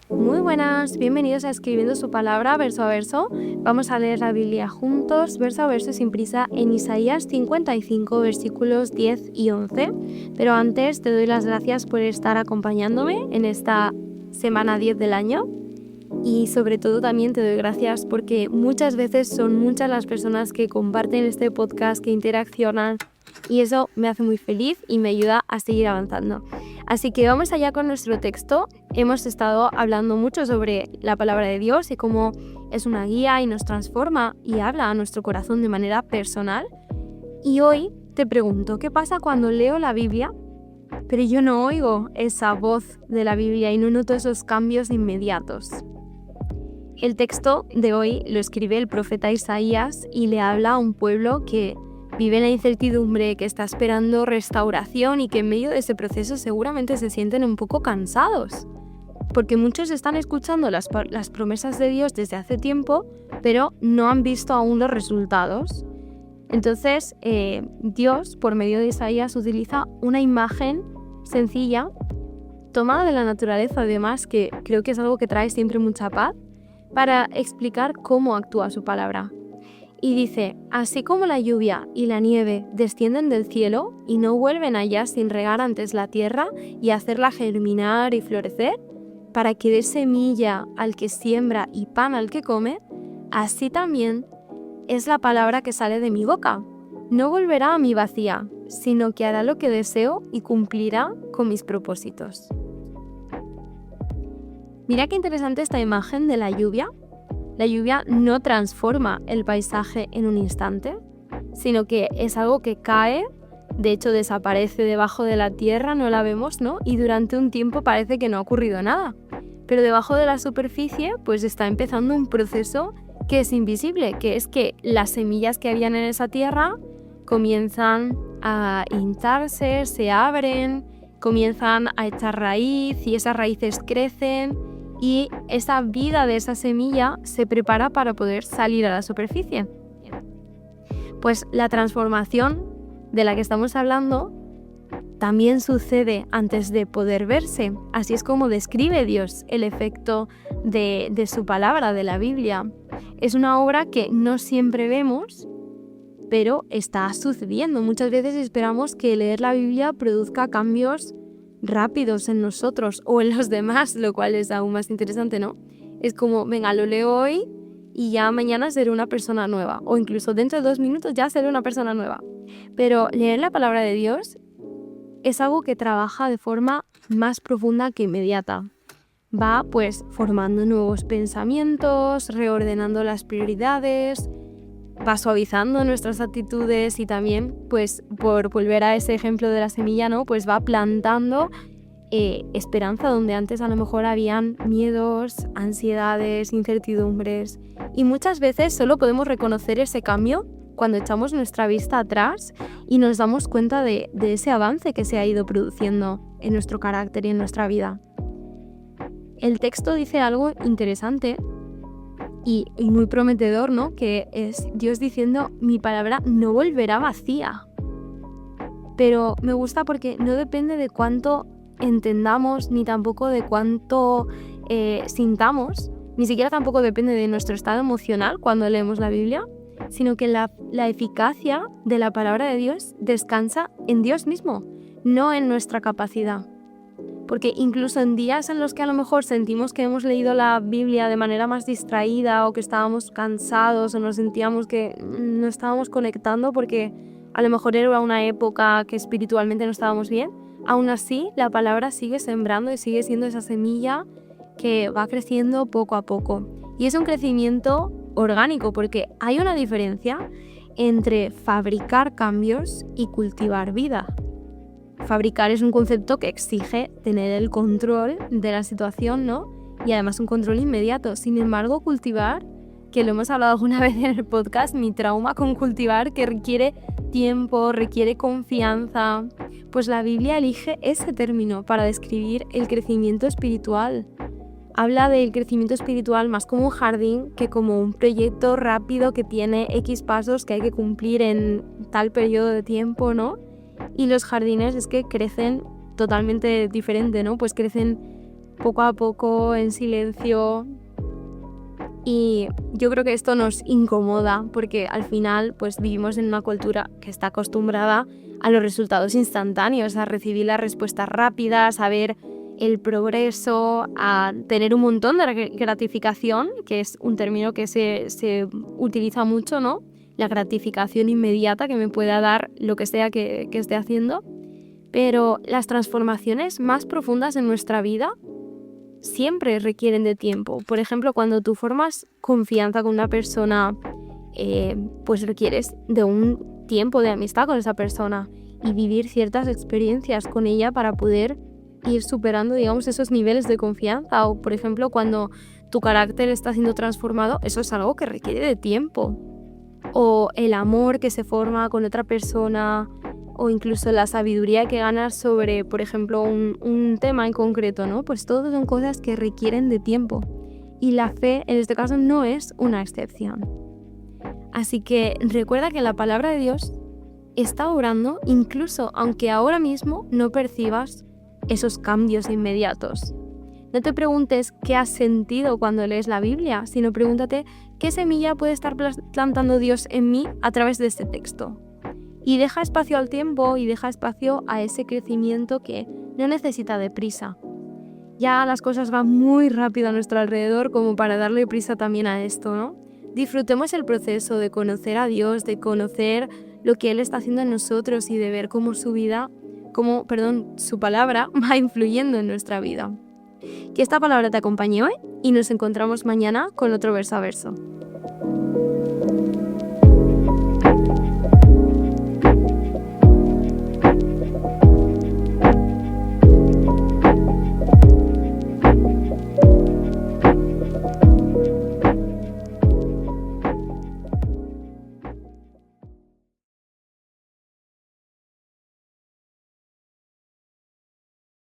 Muy buenas, bienvenidos a Escribiendo su Palabra, verso a verso. Vamos a leer la Biblia juntos, verso a verso y sin prisa, en Isaías 55, versículos 10 y 11. Pero antes te doy las gracias por estar acompañándome en esta semana 10 del año. Y sobre todo también te doy gracias porque muchas veces son muchas las personas que comparten este podcast, que interaccionan, y eso me hace muy feliz y me ayuda a seguir avanzando. Así que vamos allá con nuestro texto. Hemos estado hablando mucho sobre la palabra de Dios y cómo es una guía y nos transforma y habla a nuestro corazón de manera personal. Y hoy te pregunto, ¿qué pasa cuando leo la Biblia, pero yo no oigo esa voz de la Biblia y no noto esos cambios inmediatos? El texto de hoy lo escribe el profeta Isaías y le habla a un pueblo que vive en la incertidumbre, que está esperando restauración y que en medio de ese proceso seguramente se sienten un poco cansados. Porque muchos están escuchando las promesas de Dios desde hace tiempo, pero no han visto aún los resultados. Entonces, Dios, por medio de Isaías, utiliza una imagen sencilla, tomada de la naturaleza además, que creo que es algo que trae siempre mucha paz, para explicar cómo actúa su palabra. Y dice, así como la lluvia y la nieve descienden del cielo y no vuelven allá sin regar antes la tierra y hacerla germinar y florecer, para que dé semilla al que siembra y pan al que come, así también es la palabra que sale de mi boca. No volverá a mí vacía, sino que hará lo que deseo y cumplirá con mis propósitos. Mira qué interesante esta imagen de la lluvia. La lluvia no transforma el paisaje en un instante, sino que es algo que cae, de hecho desaparece debajo de la tierra, no la vemos, ¿no? Y durante un tiempo parece que no ha ocurrido nada. Pero debajo de la superficie, pues está empezando un proceso que es invisible, que es que las semillas que habían en esa tierra comienzan a hincharse, se abren, comienzan a echar raíz y esas raíces crecen. Y esa vida de esa semilla se prepara para poder salir a la superficie. Pues la transformación de la que estamos hablando también sucede antes de poder verse. Así es como describe Dios el efecto de su palabra, de la Biblia. Es una obra que no siempre vemos, pero está sucediendo. Muchas veces esperamos que leer la Biblia produzca cambios rápidos en nosotros o en los demás, lo cual es aún más interesante, ¿no? Es como, venga, lo leo hoy y ya mañana seré una persona nueva, o incluso dentro de 2 minutos ya seré una persona nueva. Pero leer la palabra de Dios es algo que trabaja de forma más profunda que inmediata. Va pues formando nuevos pensamientos, reordenando las prioridades, va suavizando nuestras actitudes y también, pues por volver a ese ejemplo de la semilla, ¿no? Pues va plantando esperanza donde antes a lo mejor habían miedos, ansiedades, incertidumbres. Y muchas veces solo podemos reconocer ese cambio cuando echamos nuestra vista atrás y nos damos cuenta de ese avance que se ha ido produciendo en nuestro carácter y en nuestra vida. El texto dice algo interesante y muy prometedor, ¿no? Que es Dios diciendo, mi palabra no volverá vacía. Pero me gusta porque no depende de cuánto entendamos, ni tampoco de cuánto sintamos, ni siquiera tampoco depende de nuestro estado emocional cuando leemos la Biblia, sino que la eficacia de la palabra de Dios descansa en Dios mismo, no en nuestra capacidad. Porque incluso en días en los que a lo mejor sentimos que hemos leído la Biblia de manera más distraída o que estábamos cansados o nos sentíamos que no estábamos conectando porque a lo mejor era una época que espiritualmente no estábamos bien, aún así la palabra sigue sembrando y sigue siendo esa semilla que va creciendo poco a poco. Y es un crecimiento orgánico porque hay una diferencia entre fabricar cambios y cultivar vida. Fabricar es un concepto que exige tener el control de la situación, ¿no? Y además un control inmediato. Sin embargo, cultivar, que lo hemos hablado alguna vez en el podcast, mi trauma con cultivar, que requiere tiempo, requiere confianza. Pues la Biblia elige ese término para describir el crecimiento espiritual. Habla del crecimiento espiritual más como un jardín que como un proyecto rápido que tiene X pasos que hay que cumplir en tal periodo de tiempo, ¿no? Y los jardines es que crecen totalmente diferente, ¿no? Pues crecen poco a poco, en silencio. Y yo creo que esto nos incomoda porque al final pues vivimos en una cultura que está acostumbrada a los resultados instantáneos, a recibir las respuestas rápidas, a ver el progreso, a tener un montón de gratificación, que es un término que se utiliza mucho, ¿no? La gratificación inmediata que me pueda dar lo que sea que esté haciendo. Pero las transformaciones más profundas en nuestra vida siempre requieren de tiempo. Por ejemplo, cuando tú formas confianza con una persona, pues requieres de un tiempo de amistad con esa persona y vivir ciertas experiencias con ella para poder ir superando, digamos, esos niveles de confianza. O, por ejemplo, cuando tu carácter está siendo transformado, eso es algo que requiere de tiempo. O el amor que se forma con otra persona, o incluso la sabiduría que ganas sobre, por ejemplo, un tema en concreto, ¿no? Pues todo son cosas que requieren de tiempo. Y la fe, en este caso, no es una excepción. Así que recuerda que la palabra de Dios está obrando, incluso aunque ahora mismo no percibas esos cambios inmediatos. No te preguntes qué has sentido cuando lees la Biblia, sino pregúntate qué semilla puede estar plantando Dios en mí a través de este texto. Y deja espacio al tiempo y deja espacio a ese crecimiento que no necesita de prisa. Ya las cosas van muy rápido a nuestro alrededor como para darle prisa también a esto, ¿no? Disfrutemos el proceso de conocer a Dios, de conocer lo que Él está haciendo en nosotros y de ver cómo su palabra va influyendo en nuestra vida. Que esta palabra te acompañe hoy y nos encontramos mañana con otro verso a verso.